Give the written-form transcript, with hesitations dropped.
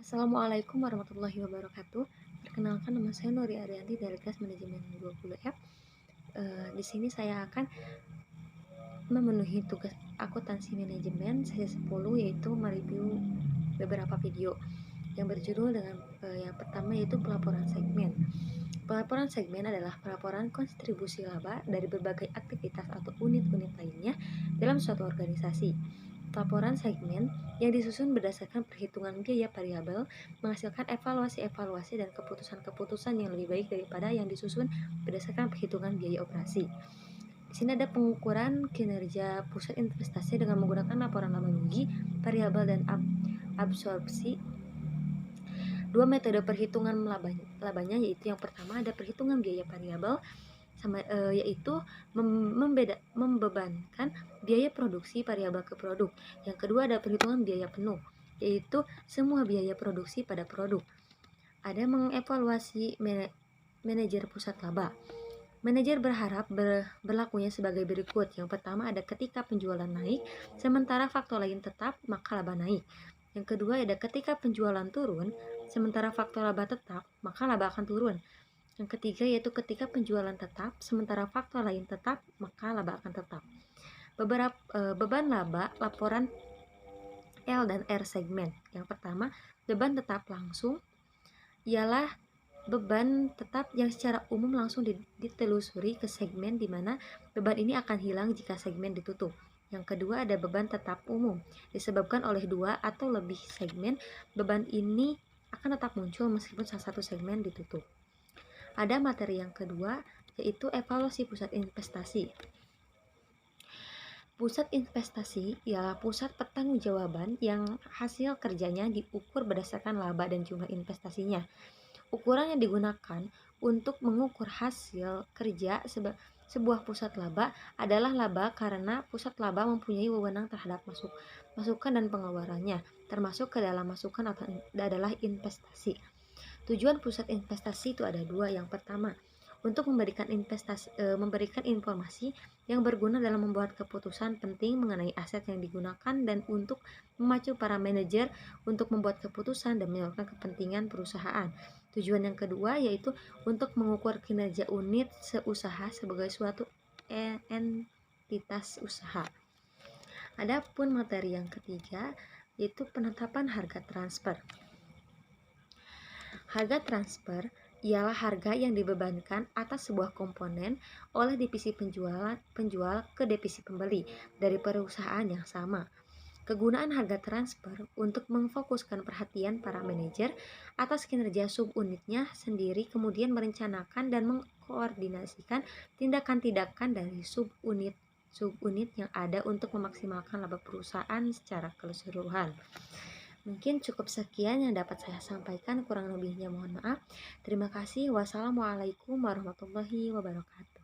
Assalamualaikum warahmatullahi wabarakatuh. Perkenalkan, nama saya Nuri Arianti dari kelas manajemen 20F. Di sini saya akan memenuhi tugas akuntansi manajemen sesi 10, yaitu mereview beberapa video yang berjudul dengan yang pertama yaitu pelaporan segmen. Pelaporan segmen adalah pelaporan kontribusi laba dari berbagai aktivitas atau unit-unit lainnya dalam suatu organisasi. Laporan segmen yang disusun berdasarkan perhitungan biaya variabel menghasilkan evaluasi-evaluasi dan keputusan-keputusan yang lebih baik daripada yang disusun berdasarkan perhitungan biaya operasi. Di sini ada pengukuran kinerja pusat investasi dengan menggunakan laporan laba rugi, variabel dan absorpsi. Dua metode perhitungan labanya yaitu yang pertama ada perhitungan biaya variabel yaitu membebankan biaya produksi variabel ke produk. Yang kedua ada perhitungan biaya penuh, yaitu semua biaya produksi pada produk. Ada mengevaluasi manajer pusat laba. Manajer berharap berlakunya sebagai berikut. Yang pertama ada ketika penjualan naik, sementara faktor lain tetap, maka laba naik. Yang kedua ada ketika penjualan turun, sementara faktor laba tetap, maka laba akan turun. Yang ketiga yaitu ketika penjualan tetap, sementara faktor lain tetap, maka laba akan tetap. Beban laba laporan L dan R segmen. Yang pertama, beban tetap langsung ialah beban tetap yang secara umum langsung ditelusuri ke segmen di mana beban ini akan hilang jika segmen ditutup. Yang kedua ada beban tetap umum, disebabkan oleh dua atau lebih segmen. Beban ini akan tetap muncul meskipun salah satu segmen ditutup. Ada materi yang kedua, yaitu evaluasi pusat investasi. Pusat investasi ialah pusat pertanggungjawaban yang hasil kerjanya diukur berdasarkan laba dan jumlah investasinya. Ukuran yang digunakan untuk mengukur hasil kerja sebuah pusat laba adalah laba karena pusat laba mempunyai wewenang terhadap masukan dan pengeluarannya, termasuk ke dalam masukan adalah investasi. Tujuan pusat investasi itu ada dua. Yang pertama, untuk memberikan informasi yang berguna dalam membuat keputusan penting mengenai aset yang digunakan dan untuk memacu para manajer untuk membuat keputusan dan menyalurkan kepentingan perusahaan. Tujuan yang kedua yaitu untuk mengukur kinerja unit seusaha sebagai suatu entitas usaha. Adapun materi yang ketiga yaitu penetapan harga transfer. Harga transfer ialah harga yang dibebankan atas sebuah komponen oleh divisi penjual ke divisi pembeli dari perusahaan yang sama. Kegunaan harga transfer untuk memfokuskan perhatian para manajer atas kinerja subunitnya sendiri, kemudian merencanakan dan mengkoordinasikan tindakan-tindakan dari subunit yang ada untuk memaksimalkan laba perusahaan secara keseluruhan. Mungkin cukup sekian yang dapat saya sampaikan, kurang lebihnya mohon maaf. Terima kasih. Wassalamualaikum warahmatullahi wabarakatuh.